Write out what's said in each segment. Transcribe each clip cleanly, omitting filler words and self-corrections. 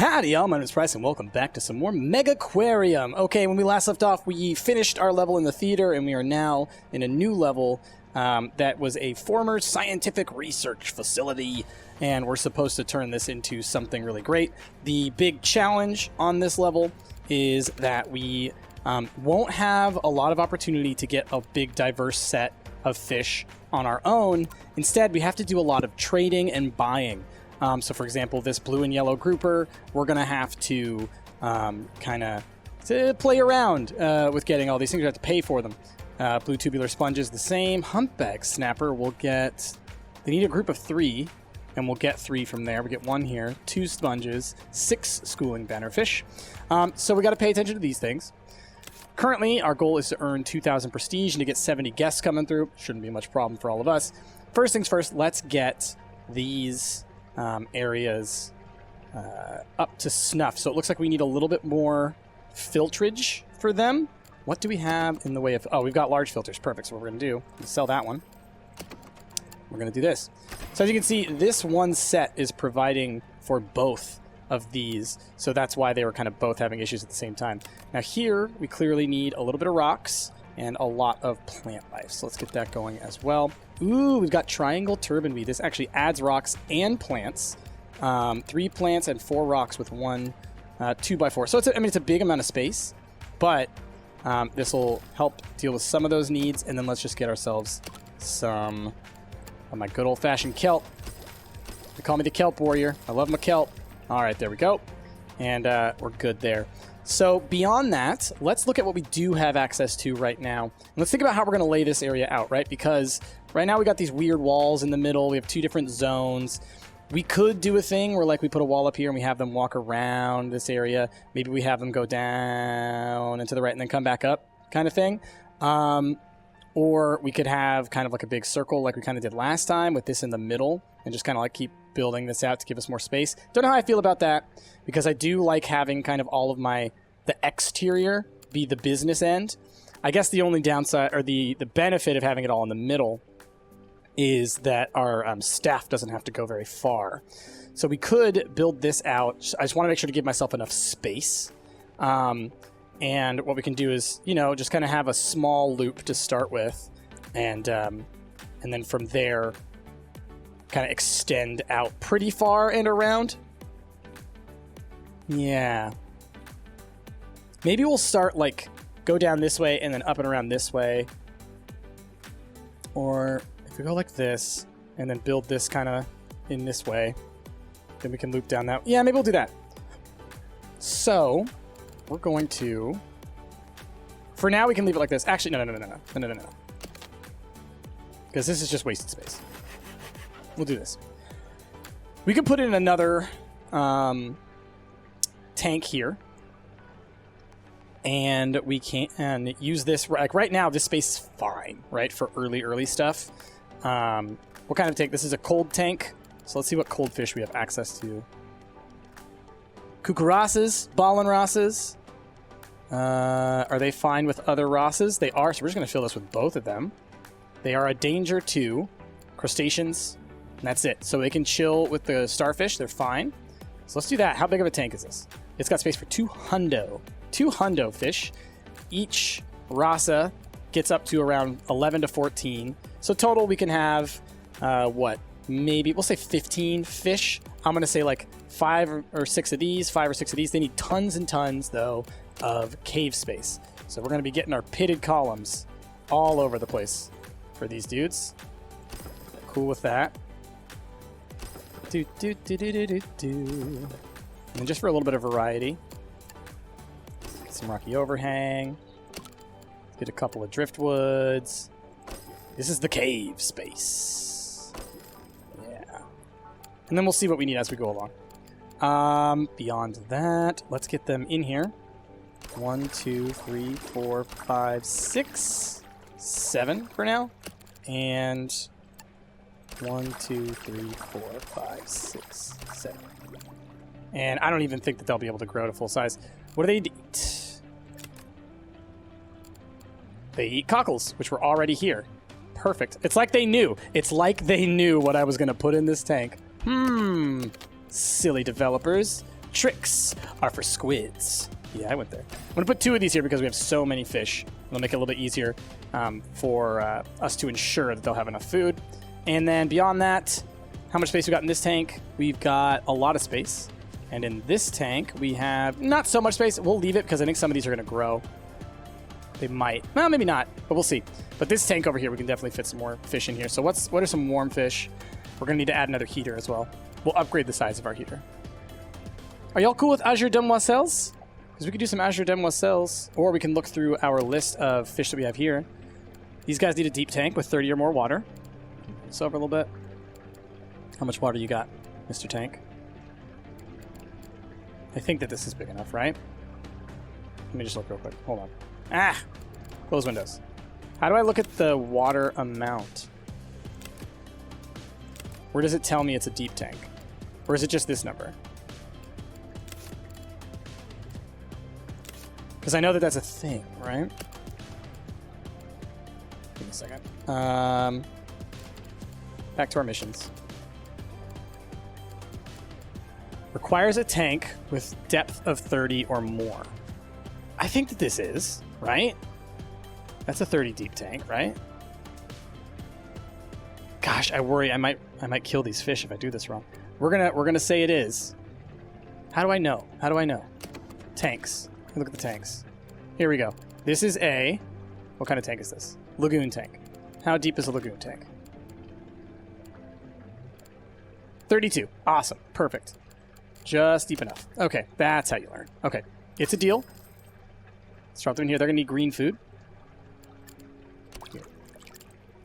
Howdy, y'all. My name is Bryce, and welcome back to some more MegaQuarium. Okay, when we last left off, we finished our level in the theater, and we are now in a new level that was a former scientific research facility, and we're supposed to turn this into something really great. The big challenge on this level is that we won't have a lot of opportunity to get a big, diverse set of fish on our own. Instead, we have to do a lot of trading and buying. So, for example, this blue and yellow grouper, we're going to have to kind of play around with getting all these things. We have to pay for them. Blue tubular sponge is the same. Humpback snapper will get... They need a group of 3, and we'll get 3 from there. We get 1 here, 2 sponges, 6 schooling bannerfish. So we got to pay attention to these things. Currently, our goal is to earn 2,000 prestige and to get 70 guests coming through. Shouldn't be much problem for all of us. First things first, let's get these... areas up to snuff. So it looks like we need a little bit more filtrage for them. What do we have in the way of... Oh, we've got large filters. Perfect. So what we're going to do is sell that one. We're going to do this. So as you can see, this one set is providing for both of these. So that's why they were kind of both having issues at the same time. Now here, we clearly need a little bit of rocks and a lot of plant life. So let's get that going as well. Ooh, we've got triangle turban weed. This actually adds rocks and plants. 3 plants and 4 rocks with 1 2x4. So it's a big amount of space, but this will help deal with some of those needs. And then let's just get ourselves some of my good old-fashioned kelp. They call me the kelp warrior. I love my kelp. All right, there we go. And we're good there. So beyond that, let's look at what we do have access to right now. And let's think about how we're going to lay this area out, right? Because right now we got these weird walls in the middle. We have 2 different zones. We could do a thing where, like, we put a wall up here and we have them walk around this area. Maybe we have them go down and to the right and then come back up kind of thing. Or we could have kind of like a big circle like we kind of did last time with this in the middle and just kind of like keep building this out to give us more space. Don't know how I feel about that because I do like having kind of all of the exterior be the business end. I guess the only downside or the benefit of having it all in the middle is that our staff doesn't have to go very far. So we could build this out. I just want to make sure to give myself enough space. And what we can do is, you know, just kind of have a small loop to start with. And then from there, kind of extend out pretty far and around. Yeah. Maybe we'll start, like, go down this way and then up and around this way. Or if we go like this and then build this kind of in this way, then we can loop down that. Yeah, maybe we'll do that. So we're going to... For now, we can leave it like this. Actually, no. Because this is just wasted space. We'll do this. We could put in another tank here. And we can use this. Like right now, this space is fine, right? For early stuff. What kind of tank? This is a cold tank. So let's see what cold fish we have access to. Cucurasses, Ballenrasses. Are they fine with other Rosses? They are, so we're just going to fill this with both of them. They are a danger to crustaceans, and that's it. So they can chill with the starfish. They're fine. So let's do that. How big of a tank is this? It's got space for 2 hundo fish. Each Rasa gets up to around 11 to 14. So total we can have, maybe, we'll say 15 fish. I'm going to say like 5 or 6 of these. They need tons and tons, though, of cave space. So we're going to be getting our pitted columns all over the place for these dudes. Cool with that. And just for a little bit of variety. Get some rocky overhang. Get a couple of driftwoods. This is the cave space. Yeah. And then we'll see what we need as we go along. Beyond that, let's get them in here. 1, 2, 3, 4, 5, 6, 7 for now. And 1, 2, 3, 4, 5, 6, 7. And I don't even think that they'll be able to grow to full size. What do they eat? They eat cockles, which were already here. Perfect. It's like they knew. It's like they knew what I was going to put in this tank. Silly developers. tricks are for squids. Yeah, I went there. I'm going to put 2 of these here because we have so many fish. It'll make it a little bit easier for us to ensure that they'll have enough food. And then beyond that, how much space we got in this tank? We've got a lot of space. And in this tank, we have not so much space. We'll leave it because I think some of these are going to grow. They might. Well, maybe not, but we'll see. But this tank over here, we can definitely fit some more fish in here. So what are some warm fish? We're going to need to add another heater as well. We'll upgrade the size of our heater. Are y'all cool with Azure Demoiselles? Because we could do some Azure Demoiselles, or we can look through our list of fish that we have here. These guys need a deep tank with 30 or more water. This over a little bit. How much water you got, Mr. Tank? I think that this is big enough, right? Let me just look real quick. Hold on. Ah! Close windows. How do I look at the water amount? Where does it tell me it's a deep tank? Or is it just this number? Because I know that that's a thing, right? Give me a second. Back to our missions. Requires a tank with depth of 30 or more. I think that this is, right? That's a 30 deep tank, right? Gosh, I worry I might kill these fish if I do this wrong. We're gonna say it is. How do I know? How do I know? Tanks. Look at the tanks. Here we go. This is a... What kind of tank is this? Lagoon tank. How deep is a lagoon tank? 32. Awesome. Perfect. Just deep enough. Okay, that's how you learn. Okay, it's a deal. Let's drop them in here. They're going to need green food. Here.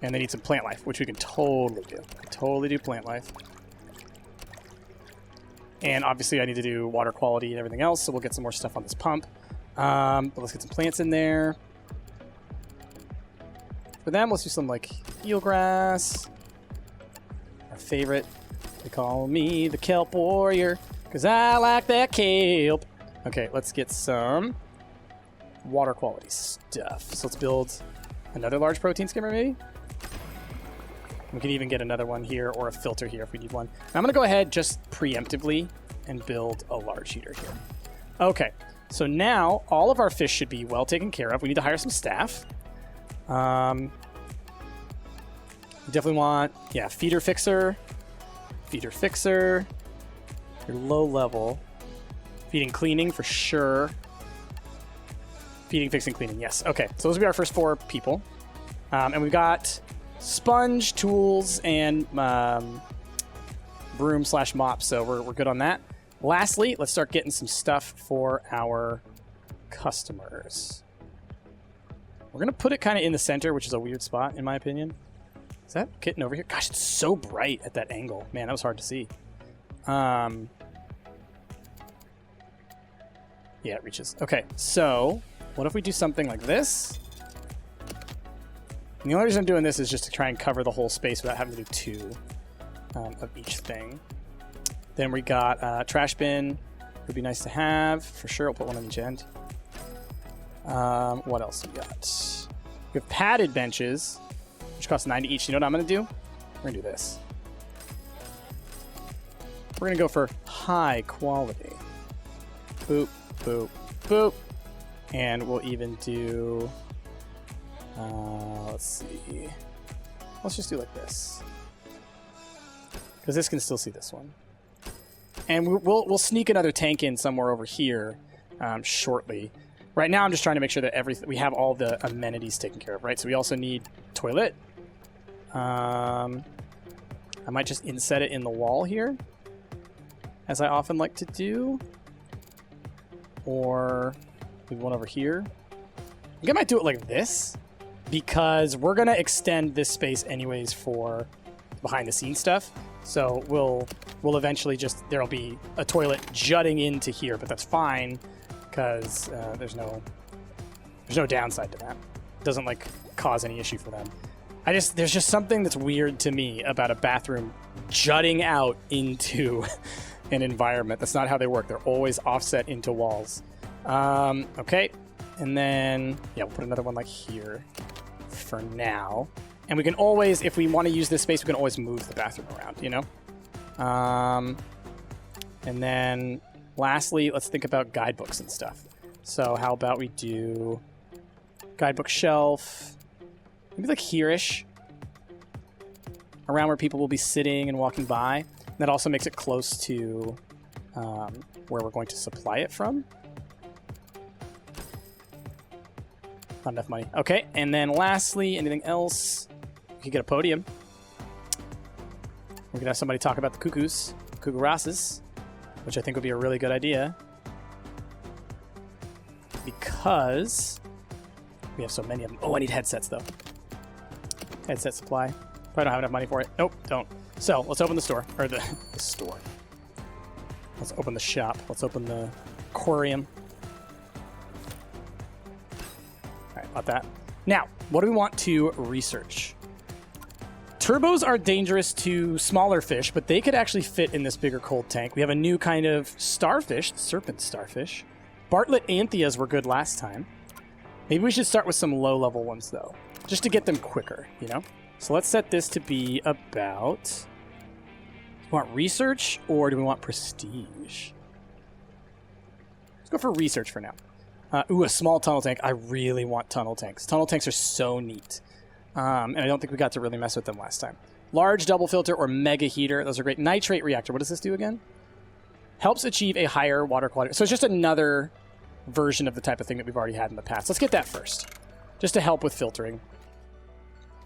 And they need some plant life, which we can totally do. Totally do plant life. And obviously I need to do water quality and everything else, so we'll get some more stuff on this pump. But let's get some plants in there. For them, let's do some like eelgrass. Our favorite. They call me the kelp warrior because I like that kelp. Okay, let's get some water quality stuff. So let's build another large protein skimmer maybe. We can even get another one here or a filter here if we need one. I'm going to go ahead just preemptively and build a large heater here. Okay, so now all of our fish should be well taken care of. We need to hire some staff. We definitely want, yeah, feeder fixer. Feeder fixer. Your low level. Feeding cleaning for sure. Feeding, fixing, cleaning. Yes. Okay. So those will be our first 4 people. And we've got sponge, tools, and broom / mop. So we're good on that. Lastly, let's start getting some stuff for our customers. We're going to put it kind of in the center, which is a weird spot, in my opinion. Is that kitten over here? Gosh, it's so bright at that angle. Man, that was hard to see. Yeah, it reaches. Okay, so what if we do something like this? And the only reason I'm doing this is just to try and cover the whole space without having to do 2 of each thing. Then we got trash bin. Would be nice to have. For sure, I'll put one on each end. What else we got? We have padded benches, which cost 90 each. You know what I'm going to do? We're going to do this. We're going to go for high quality. Boop, boop, boop. And we'll even do... let's see. Let's just do like this. Because this can still see this one. And we'll sneak another tank in somewhere over here shortly. Right now I'm just trying to make sure that we have all the amenities taken care of, right? So we also need toilet. I might just inset it in the wall here, as I often like to do. Or leave one over here. I think I might do it like this, because we're going to extend this space anyways for behind the scenes stuff. So we'll eventually just, there'll be a toilet jutting into here, but that's fine because there's no downside to that. It doesn't like cause any issue for them. There's just something that's weird to me about a bathroom jutting out into an environment. That's not how they work. They're always offset into walls. Okay. And then, yeah, we'll put another one like here for now. And we can always, if we want to use this space, we can always move the bathroom around, you know? And then Lastly, let's think about guidebooks and stuff. So how about we do guidebook shelf, maybe like here-ish, around where people will be sitting and walking by. That also makes it close to where we're going to supply it from. Not enough money. Okay, and then lastly, anything else? We could get a podium. We could have somebody talk about the cuckoos, cuckoo rosses, which I think would be a really good idea. Because we have so many of them. Oh, I need headsets, though. Headset supply. Probably don't have enough money for it. Nope, don't. So, let's open the store. Or the store. Let's open the shop. Let's open the aquarium. Alright, about that. Now, what do we want to research? Turbos are dangerous to smaller fish, but they could actually fit in this bigger cold tank. We have a new kind of starfish, serpent starfish. Bartlett Anthias were good last time. Maybe we should start with some low-level ones, though, just to get them quicker, you know? So let's set this to be about... Do we want research, or do we want prestige? Let's go for research for now. Ooh, a small tunnel tank. I really want tunnel tanks. Tunnel tanks are so neat. And I don't think we got to really mess with them last time. Large double filter or mega heater. Those are great. Nitrate reactor. What does this do again? Helps achieve a higher water quality. So it's just another version of the type of thing that we've already had in the past. Let's get that first, just to help with filtering.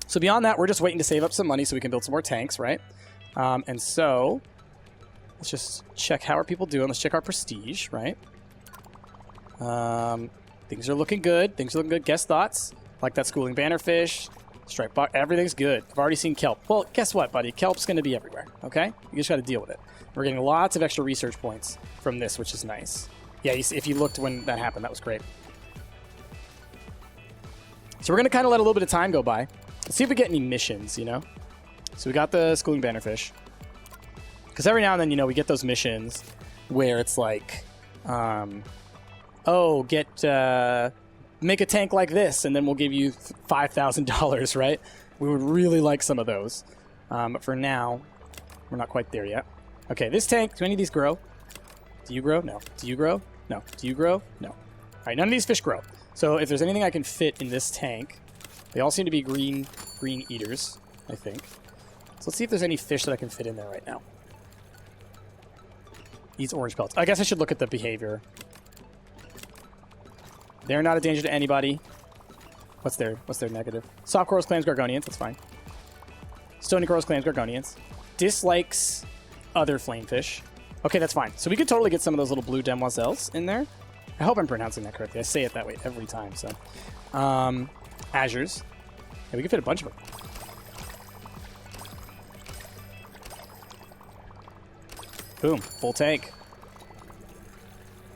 So beyond that, we're just waiting to save up some money so we can build some more tanks, right? And so let's just check how are people doing. Let's check our prestige, right? Things are looking good. Things are looking good. Guest thoughts. Like that schooling bannerfish. Striped box. Everything's good. I've already seen kelp. Well, guess what, buddy? Kelp's going to be everywhere, okay? You just got to deal with it. We're getting lots of extra research points from this, which is nice. Yeah, you see, if you looked when that happened, that was great. So we're going to kind of let a little bit of time go by. Let's see if we get any missions, you know? So we got the schooling bannerfish. Because every now and then, you know, we get those missions where it's like, oh, make a tank like this, and then we'll give you $5,000, right? We would really like some of those. But for now, we're not quite there yet. Okay, this tank, do any of these grow? Do you grow? No. Do you grow? No. Do you grow? No. All right, none of these fish grow. So if there's anything I can fit in this tank, they all seem to be green eaters, I think. So let's see if there's any fish that I can fit in there right now. Eats orange pellets. I guess I should look at the behavior. They're not a danger to anybody. What's their negative? Soft corals claims Gorgonians. That's fine. Stony corals claims Gorgonians. Dislikes other flamefish. Okay, that's fine. So we could totally get some of those little blue demoiselles in there. I hope I'm pronouncing that correctly. I say it that way every time. So, azures. Yeah, we can fit a bunch of them. Boom. Full tank.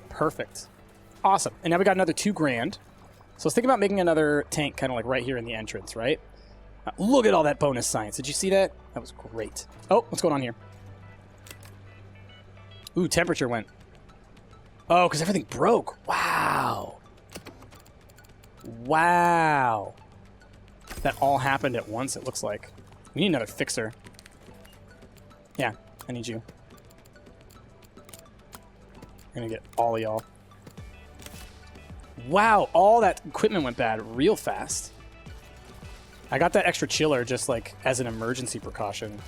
Perfect. Awesome. And now we got another $2,000. So let's think about making another tank kind of like right here in the entrance, right? Look at all that bonus science. Did you see that? That was great. Oh, what's going on here? Ooh, temperature went. Oh, because everything broke. Wow. Wow. That all happened at once, it looks like. We need another fixer. Yeah, I need you. I'm going to get all of y'all. Wow, all that equipment went bad real fast. I got that extra chiller just like as an emergency precaution.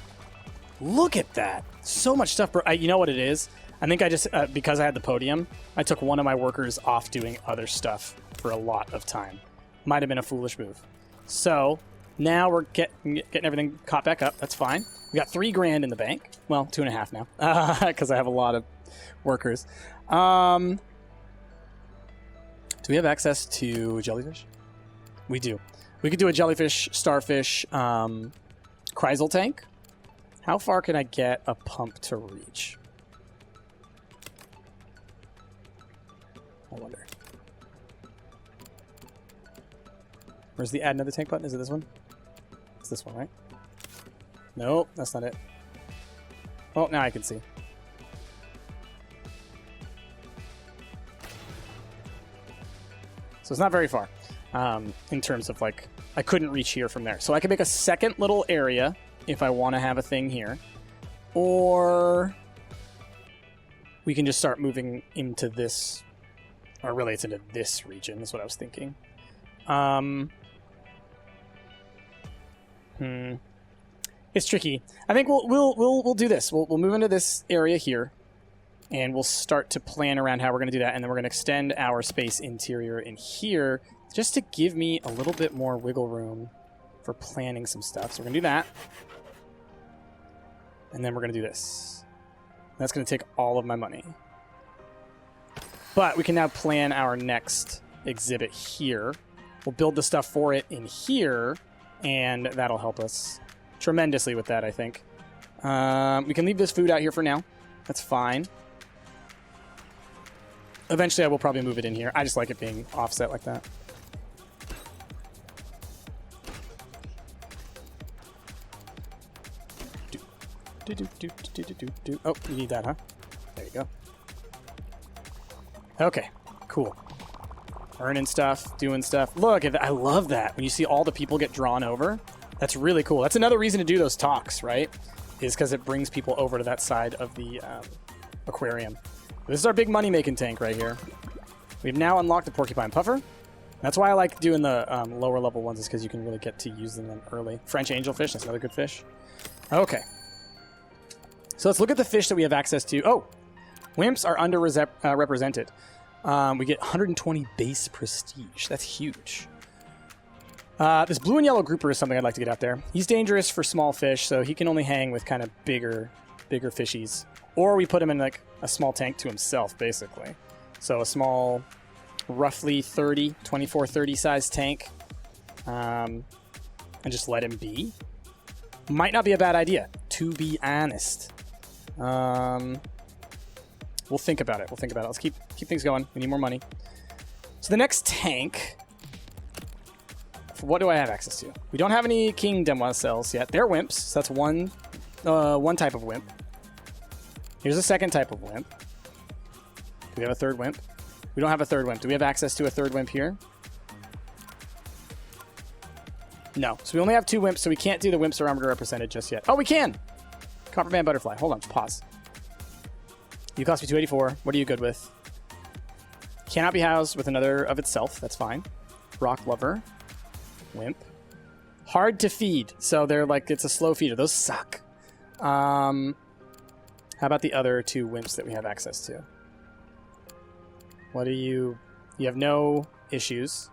Look at that. So much stuff. You know what it is? I think I just, because I had the podium, I took one of my workers off doing other stuff for a lot of time. Might have been a foolish move. So now we're getting everything caught back up. That's fine. We got $3,000 in the bank. Well, 2.5 now, because I have a lot of workers. Do we have access to jellyfish? We do. We could do a jellyfish, starfish, chrysal tank. How far can I get a pump to reach? I wonder. Where's the add another tank button? Is it this one? It's this one, right? Nope, that's not it. Oh, now I can see. So it's not very far in terms of like, I couldn't reach here from there. So I could make a second little area if I want to have a thing here. Or we can just start moving into this, or really it's into this region, is what I was thinking. It's tricky. I think we'll do this. We'll move into this area here, and we'll start to plan around how we're going to do that, and then we're going to extend our space interior in here just to give me a little bit more wiggle room for planning some stuff. So we're going to do that, and then we're going to do this. That's going to take all of my money. But we can now plan our next exhibit here. We'll build the stuff for it in here, and that'll help us tremendously with that, I think. We can leave this food out here for now. That's fine. Eventually, I will probably move it in here. I just like it being offset like that. Oh, you need that, huh? There you go. Okay, cool. Earning stuff, doing stuff. Look, I love that. When you see all the people get drawn over, that's really cool. That's another reason to do those talks, right? Is because it brings people over to that side of the aquarium. This is our big money-making tank right here. We've now unlocked the porcupine puffer. That's why I like doing the lower level ones, is because you can really get to use them early. French angelfish, that's another good fish. Okay. So let's look at the fish that we have access to. Oh, wimps are underrepresented. We get 120 base prestige. That's huge. This blue and yellow grouper is something I'd like to get out there. He's dangerous for small fish, so he can only hang with kind of bigger fishies. Or we put him in like a small tank to himself, basically. So a small, roughly 24, 30 size tank. And just let him be. Might not be a bad idea, to be honest. We'll think about it. Let's keep things going. We need more money. So the next tank, what do I have access to? We don't have any king demoiselles yet. They're wimps. So that's one type of wimp. Here's a second type of wimp. Do we have a third wimp? We don't have a third wimp. Do we have access to a third wimp here? No. So we only have two wimps, so we can't do the wimps are underrepresented just yet. Oh, we can! Copperband butterfly. Hold on, pause. You cost me 284. What are you good with? Cannot be housed with another of itself. That's fine. Rock lover. Wimp. Hard to feed. So they're like, it's a slow feeder. Those suck. How about the other two wimps that we have access to? What are you... You have no issues.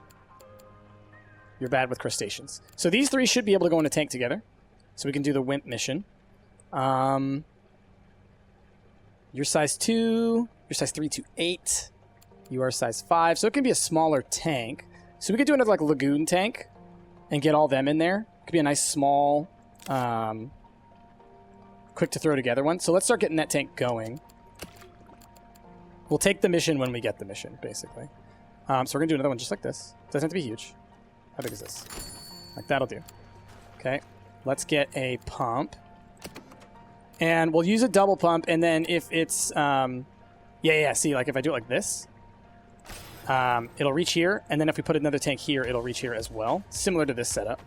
You're bad with crustaceans. So these three should be able to go in a tank together. So we can do the wimp mission. You're size 2. You're size 3 to 8. You are size 5. So it can be a smaller tank. So we could do another like lagoon tank and get all them in there. It could be a nice small, quick to throw together one. So let's start getting that tank going. We'll take the mission when we get the mission, basically. So we're going to do another one just like this. Doesn't have to be huge. How big is this? Like, that'll do. Okay. Let's get a pump. And we'll use a double pump, and then if it's... see, like, if I do it like this, it'll reach here, and then if we put another tank here, it'll reach here as well, similar to this setup.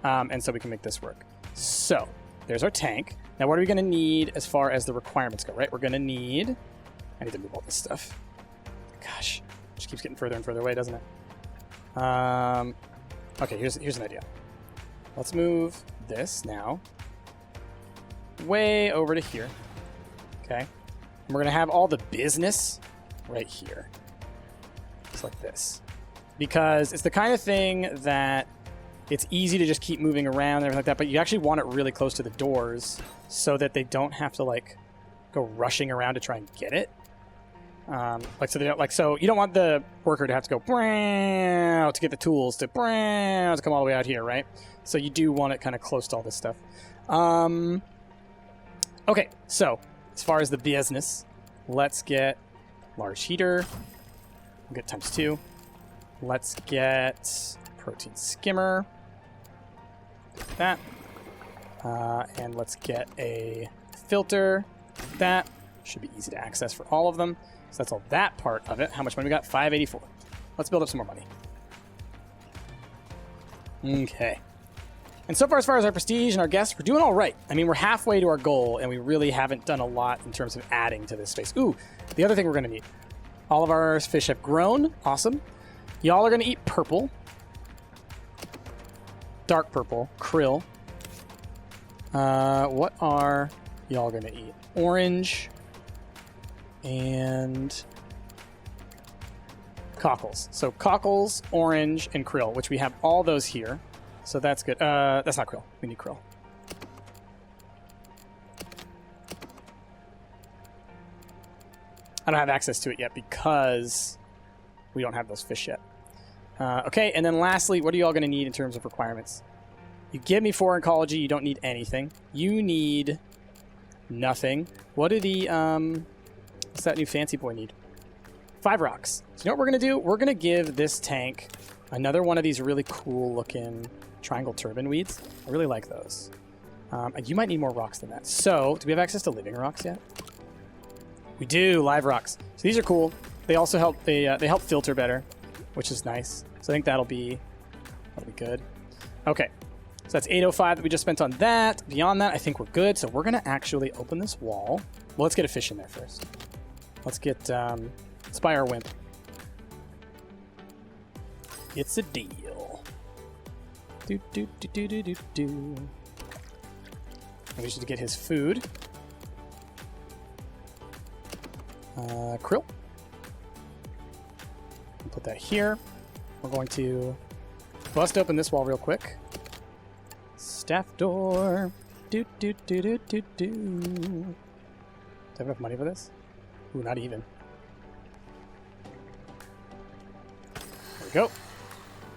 And so we can make this work. So, there's our tank. Now, what are we going to need as far as the requirements go, right? We're going to need... I need to move all this stuff. Gosh. It just keeps getting further and further away, doesn't it? Okay, here's an idea. Let's move this now way over to here. Okay. And we're going to have all the business right here. Just like this. Because it's the kind of thing that it's easy to just keep moving around and everything like that, but you actually want it really close to the doors so that they don't have to, like, go rushing around to try and get it. So they don't, like, so you don't want the worker to have to go to get the tools to come all the way out here, right? So you do want it kind of close to all this stuff. Okay, so as far as the business, let's get large heater. We'll get ×2. Let's get protein skimmer. Like that. And let's get a filter. Like that should be easy to access for all of them. So that's all that part of it. How much money we got? 584. Let's build up some more money. Okay. And so far as our prestige and our guests, we're doing all right. I mean, we're halfway to our goal, and we really haven't done a lot in terms of adding to this space. Ooh, the other thing we're going to need. All of our fish have grown. Awesome. Y'all are going to eat purple. Dark purple. Krill. What are y'all going to eat? Orange. And cockles. So cockles, orange, and krill, which we have all those here. So that's good. That's not krill. We need krill. I don't have access to it yet because we don't have those fish yet. Okay, and then lastly, what are you all going to need in terms of requirements? You give me 4 ecology, you don't need anything. You need nothing. What do the, what's that new fancy boy need? 5 rocks. So you know what we're going to do? We're going to give this tank another one of these really cool looking triangle turban weeds. I really like those. You might need more rocks than that. So, do we have access to living rocks yet? We do, live rocks. So these are cool. They also help, they help filter better, which is nice. So I think that'll be good. Okay, so that's 805 that we just spent on that. Beyond that, I think we're good. So we're gonna actually open this wall. Well, let's get a fish in there first. Let's get, let's buy our wimp. It's a deal. Do, do, do, do, do, do, do. And we should get his food. Krill. Put that here. We're going to bust open this wall real quick. Staff door. Do, do, do, do, do, do. Do I have enough money for this? Ooh, not even. There we go.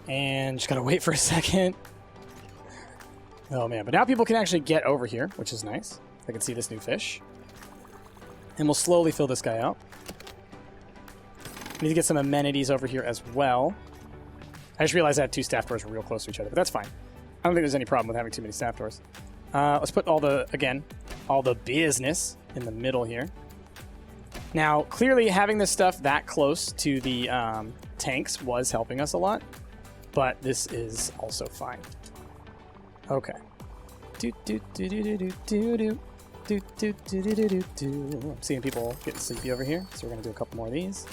And just gotta wait for a second. Oh man, but now people can actually get over here, which is nice. I can see this new fish. And we'll slowly fill this guy out. Need to get some amenities over here as well. I just realized I have 2 staff doors real close to each other, but that's fine. I don't think there's any problem with having too many staff doors. Let's put all the business in the middle here. Now, clearly having this stuff that close to the tanks was helping us a lot, but this is also fine. Okay. Do, do, do, do, do, do, do, do. Do, do, do, do, do, do. I'm seeing people getting sleepy over here, so we're going to do a couple more of these.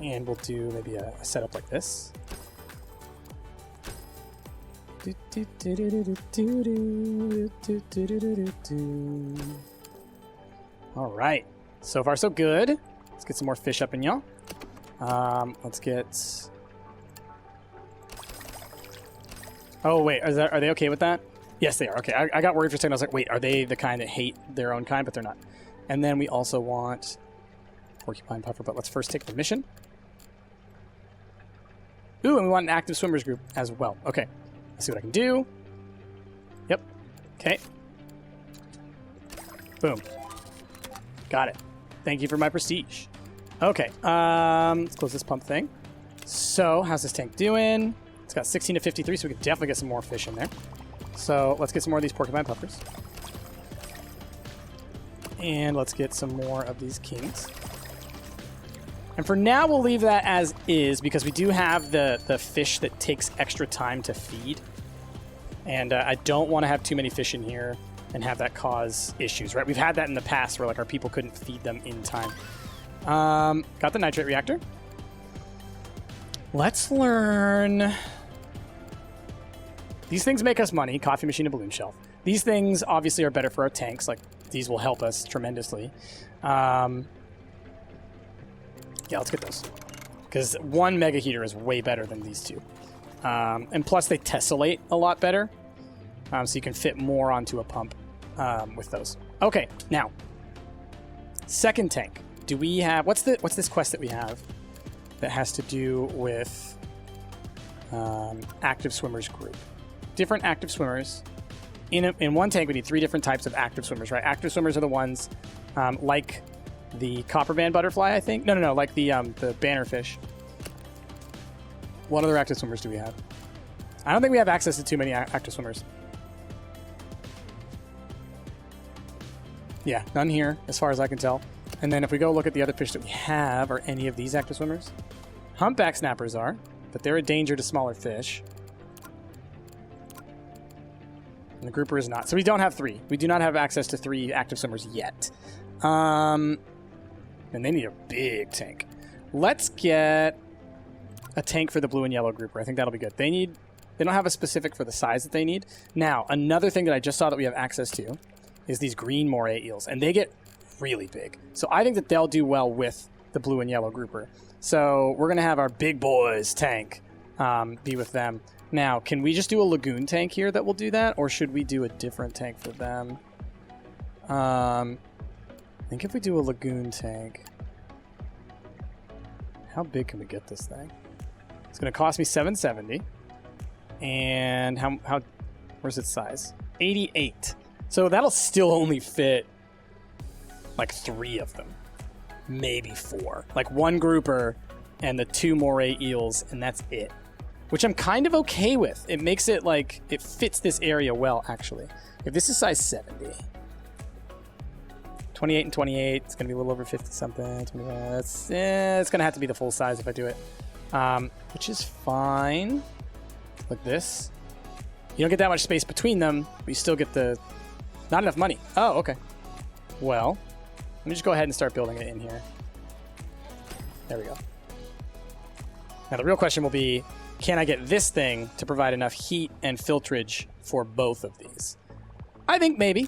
And we'll do maybe a setup like this. Do, do, do, do, do, do, do, do, do, do, do, do. All right. So far, so good. Let's get some more fish up in y'all. Let's get... Oh, wait. Are they okay with that? Yes, they are. Okay, I got worried for a second. I was like, wait, are they the kind that hate their own kind? But they're not. And then we also want porcupine puffer, but let's first take the mission. Ooh, and we want an active swimmers group as well. Okay, let's see what I can do. Yep. Okay. Boom. Got it. Thank you for my prestige. Okay, let's close this pump thing. So, how's this tank doing? It's got 16 to 53, so we can definitely get some more fish in there. So let's get some more of these porcupine puffers. And let's get some more of these kings. And for now, we'll leave that as is because we do have the fish that takes extra time to feed. And I don't want to have too many fish in here and have that cause issues, right? We've had that in the past where like our people couldn't feed them in time. Got the nitrate reactor. Let's learn... These things make us money, coffee machine and balloon shelf. These things obviously are better for our tanks. Like, these will help us tremendously. Yeah, let's get those. Because 1 mega heater is way better than these 2. And plus they tessellate a lot better. So you can fit more onto a pump with those. Okay, now. Second tank. Do we have... What's this quest that we have that has to do with active swimmers group? Different active swimmers. In one tank, we need 3 different types of active swimmers, right? Active swimmers are the ones like the copper band butterfly, I think. No, like the bannerfish. What other active swimmers do we have? I don't think we have access to too many active swimmers. Yeah, none here, as far as I can tell. And then if we go look at the other fish that we have, are any of these active swimmers? Humpback snappers are, but they're a danger to smaller fish. And the grouper is not. So we don't have 3. We do not have access to 3 active swimmers yet. And they need a big tank. Let's get a tank for the blue and yellow grouper. I think that'll be good. They don't have a specific for the size that they need. Now, another thing that I just saw that we have access to is these green moray eels. And they get really big. So I think that they'll do well with the blue and yellow grouper. So we're going to have our big boys tank be with them. Now, can we just do a lagoon tank here that will do that? Or should we do a different tank for them? I think if we do a lagoon tank... How big can we get this thing? It's going to cost me 770. And how where's its size? 88. So that'll still only fit like 3 of them. Maybe 4. Like 1 grouper and the 2 moray eels, and that's it. Which I'm kind of okay with. It makes it like, it fits this area well, actually. If this is size 70, 28 and 28, it's going to be a little over 50 something. It's going to have to be the full size if I do it. Which is fine. Like this. You don't get that much space between them, but you still get the... Not enough money. Oh, okay. Well, let me just go ahead and start building it in here. There we go. Now the real question will be, can I get this thing to provide enough heat and filtrage for both of these? I think maybe.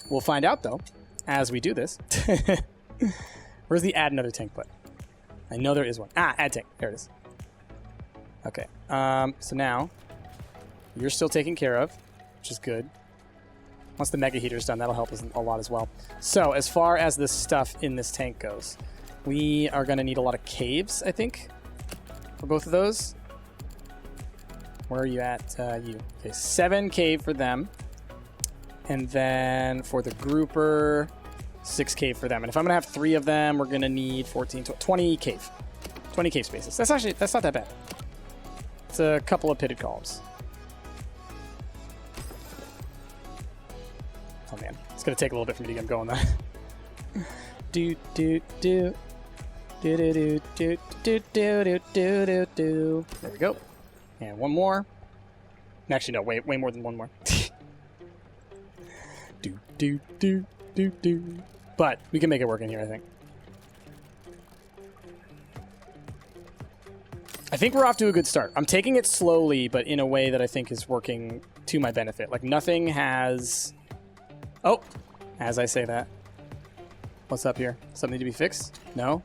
We'll find out, though, as we do this. Where's the add another tank button? I know there is one. Ah, add tank. There it is. Okay. So now, you're still taken care of, which is good. Once the mega heater's done, that'll help us a lot as well. So, as far as the stuff in this tank goes, we are going to need a lot of caves, I think, for both of those. Where are you at, you? Okay, 7 cave for them. And then for the grouper, 6 cave for them. And if I'm going to have 3 of them, we're going to need 14, 20 cave. 20 cave spaces. That's not that bad. It's a couple of pitted columns. Oh man, it's going to take a little bit for me to get going though. do do do do do do do do do do do do. There we go. And one more. Actually, no, way more than one more. do do do do do. But we can make it work in here, I think. I think we're off to a good start. I'm taking it slowly, but in a way that I think is working to my benefit. Like nothing has... Oh, as I say that. What's up here? Something to be fixed? No?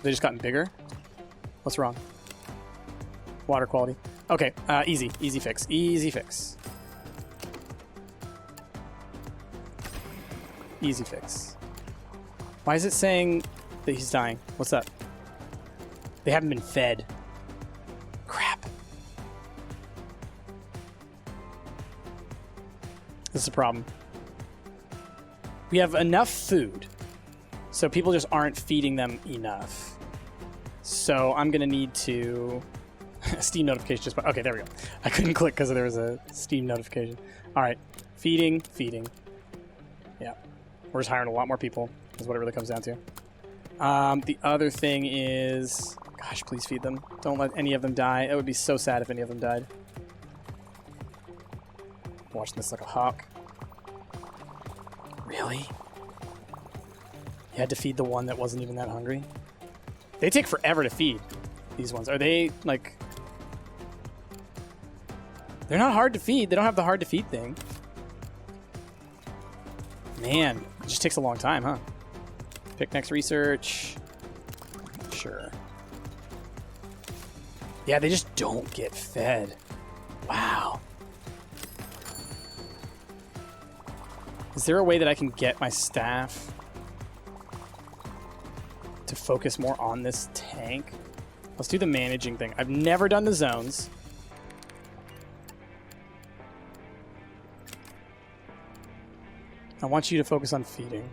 They just gotten bigger? What's wrong? Water quality. Okay, easy fix. Easy fix. Easy fix. Why is it saying that he's dying? What's up? They haven't been fed. Crap. This is a problem. We have enough food, so people just aren't feeding them enough. So I'm going to need to... Steam notification just... Okay, there we go. I couldn't click because there was a Steam notification. All right. Feeding. Yeah. We're just hiring a lot more people is what it really comes down to. The other thing is... Gosh, please feed them. Don't let any of them die. It would be so sad if any of them died. I'm watching this like a hawk. Really? You had to feed the one that wasn't even that hungry? They take forever to feed, these ones. Are they, like... They're not hard to feed. They don't have the hard to feed thing. Man, it just takes a long time, huh? Pick next research. Sure. Yeah, they just don't get fed. Wow. Is there a way that I can get my staff to focus more on this tank? Let's do the managing thing. I've never done the zones. I want you to focus on feeding.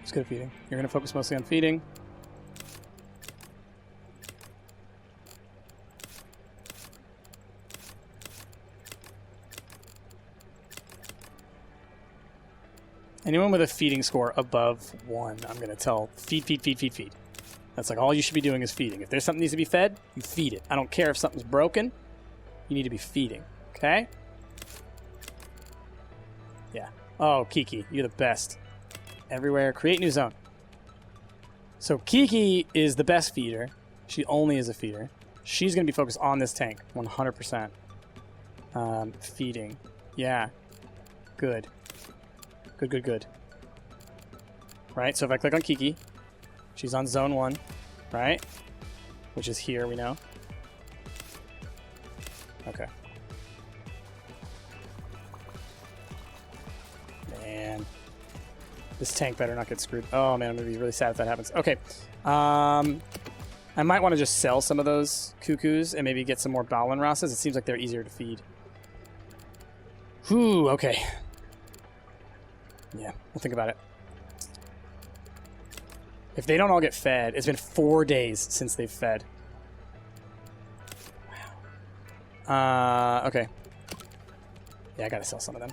Just good at feeding. You're going to focus mostly on feeding. Anyone with a feeding score above 1, I'm going to tell feed. That's like all you should be doing is feeding. If there's something that needs to be fed, you feed it. I don't care if something's broken. You need to be feeding. Okay? Yeah. Oh, Kiki, you're the best. Everywhere. Create new zone. So Kiki is the best feeder. She only is a feeder. She's going to be focused on this tank. 100%. Feeding. Yeah. Good. Good. Right? So if I click on Kiki, she's on zone 1. Right? Which is here, we know. Okay. Man. This tank better not get screwed. Oh, man, I'm going to be really sad if that happens. Okay. I might want to just sell some of those cuckoos and maybe get some more Ballenrosses. It seems like they're easier to feed. Whew, okay. Yeah, we'll think about it. If they don't all get fed, it's been 4 days since they've fed. Wow. Okay. Yeah, I gotta sell some of them.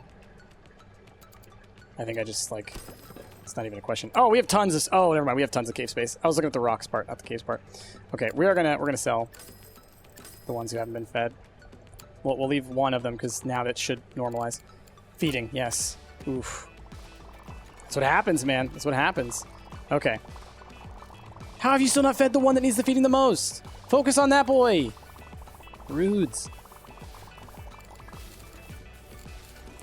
I think I just, like... It's not even a question. Oh, we have tons of... Oh, never mind. We have tons of cave space. I was looking at the rocks part, not the caves part. Okay, we're gonna sell the ones who haven't been fed. We'll leave one of them because now that should normalize. Feeding, yes. Oof. That's what happens, man. That's what happens. Okay. How have you still not fed the one that needs the feeding the most? Focus on that boy. Rudes.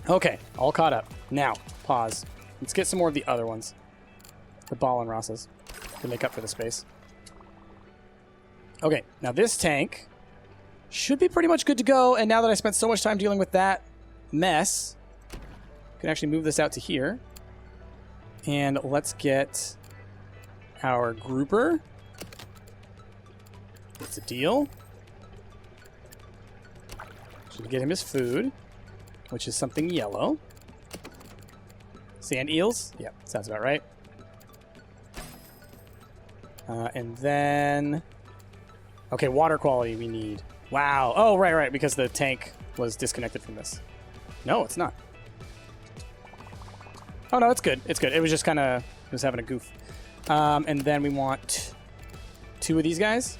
Okay, all caught up. Now, pause. Let's get some more of the other ones. The Ballenrosses to make up for the space. Okay, now this tank should be pretty much good to go. And now that I spent so much time dealing with that mess, I can actually move this out to here. And let's get our grouper. It's a deal. Should get him his food, which is something yellow. Sand eels? Yeah, sounds about right. And then... Okay, water quality we need. Wow. Oh, right, because the tank was disconnected from this. No, it's not. Oh, no, it's good. It's good. It was just kind of... It was having a goof. And then we want 2 of these guys.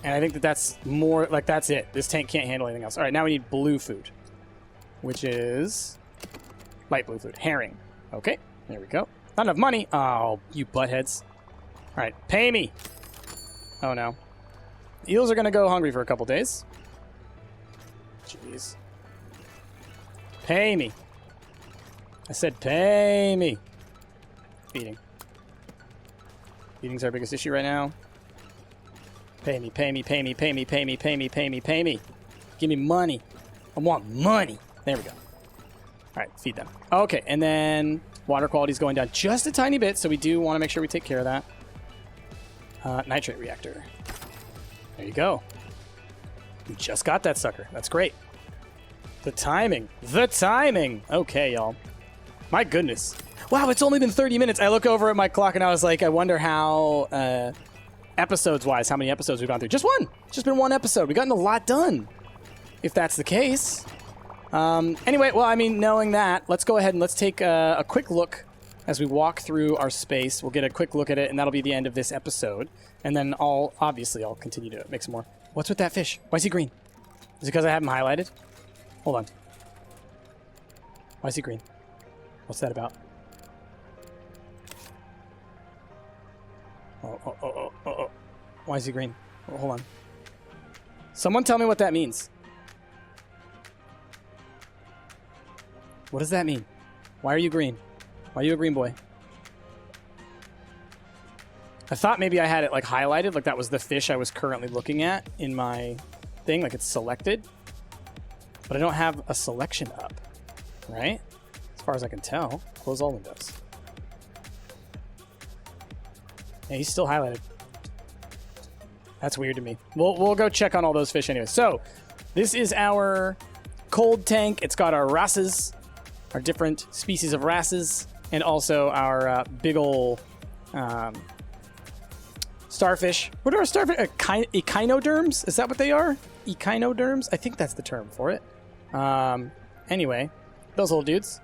And I think that that's more... Like, that's it. This tank can't handle anything else. All right, now we need blue food. Which is... Light blue food. Herring. Okay, there we go. Not enough money. Oh, you buttheads. All right, pay me. Oh, no. Eels are going to go hungry for a couple days. Jeez. Pay me. I said pay me. Feeding. Feeding's our biggest issue right now. Pay me, pay me, pay me, pay me, pay me, pay me, pay me, pay me. Give me money. I want money. There we go. All right, feed them. Okay, and then water quality is going down just a tiny bit, so we do want to make sure we take care of that. Nitrate reactor. There you go. We just got that sucker. That's great. The timing. The timing. Okay, y'all. My goodness. Wow, it's only been 30 minutes. I look over at my clock and I was like, I wonder how, episodes-wise, how many episodes we've gone through. Just one. It's just been one episode. We've gotten a lot done, if that's the case. Anyway, well, I mean, knowing that, let's go ahead and let's take a quick look as we walk through our space. We'll get a quick look at it, and that'll be the end of this episode. And then obviously, I'll continue to make some more. What's with that fish? Why is he green? Is it because I have him highlighted? Hold on. Why is he green? What's that about? Oh. Why is he green? Oh, hold on. Someone tell me what that means. What does that mean? Why are you green? Why are you a green boy? I thought maybe I had it like highlighted, like that was the fish I was currently looking at in my thing, like it's selected. But I don't have a selection up, right? As far as I can tell. Close all windows. Yeah, he's still highlighted. That's weird to me. We'll go check on all those fish anyway. So, this is our cold tank. It's got our wrasses, our different species of wrasses, and also our big ol' starfish. What are our starfish? Echinoderms? Is that what they are? Echinoderms? I think that's the term for it. Anyway, those little dudes.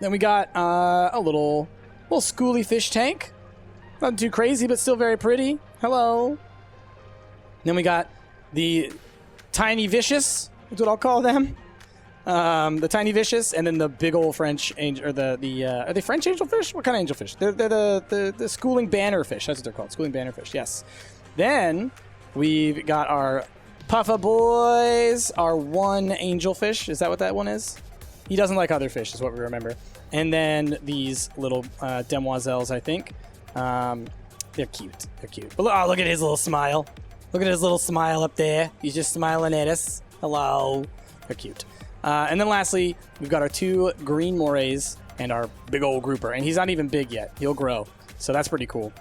Then we got a little schooly fish tank. Not too crazy, but still very pretty. Hello. Then we got the tiny vicious, is what I'll call them. The tiny vicious, and then the big old French angel, or are they French angelfish? What kind of angelfish? They're the schooling bannerfish. That's what they're called, schooling bannerfish. Yes. Then we've got our Puffa boys, our one angelfish. Is that what that one is? He doesn't like other fish, is what we remember. And then these little demoiselles, I think. They're cute. They're cute. But look at his little smile. Look at his little smile up there. He's just smiling at us. Hello. They're cute. And then lastly, we've got our two green morays and our big old grouper. And he's not even big yet. He'll grow. So that's pretty cool.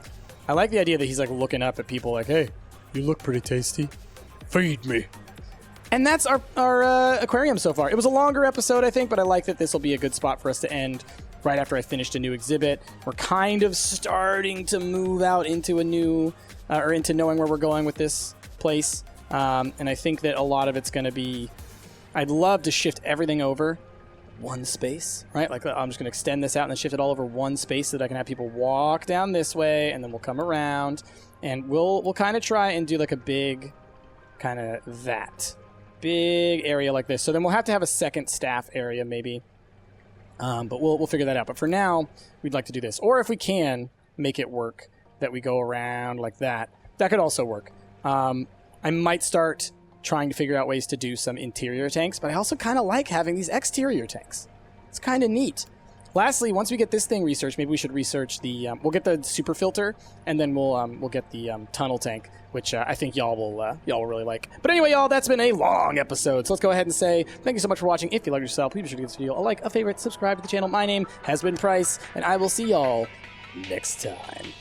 I like the idea that he's like looking up at people like, hey, you look pretty tasty. Feed me. And that's our aquarium so far. It was a longer episode, I think, but I like that this will be a good spot for us to end right after I finished a new exhibit. We're kind of starting to move out into a new, or into knowing where we're going with this place. And I think that a lot of it's going to be, I'd love to shift everything over one space, right? Like I'm just going to extend this out and then shift it all over one space so that I can have people walk down this way and then we'll come around and we'll kind of try and do like a big kind of that big area like this. So then we'll have to have a second staff area maybe. But we'll figure that out. But for now, we'd like to do this. Or if we can make it work that we go around like that, that could also work. I might start trying to figure out ways to do some interior tanks, but I also kind of like having these exterior tanks. It's kind of neat. Lastly, once we get this thing researched, maybe we should research the, we'll get the super filter, and then we'll get the tunnel tank, which I think y'all will really like. But anyway, y'all, that's been a long episode, so let's go ahead and say thank you so much for watching. If you like yourself, please be sure to give this video a like, a favorite, subscribe to the channel. My name has been Price, and I will see y'all next time.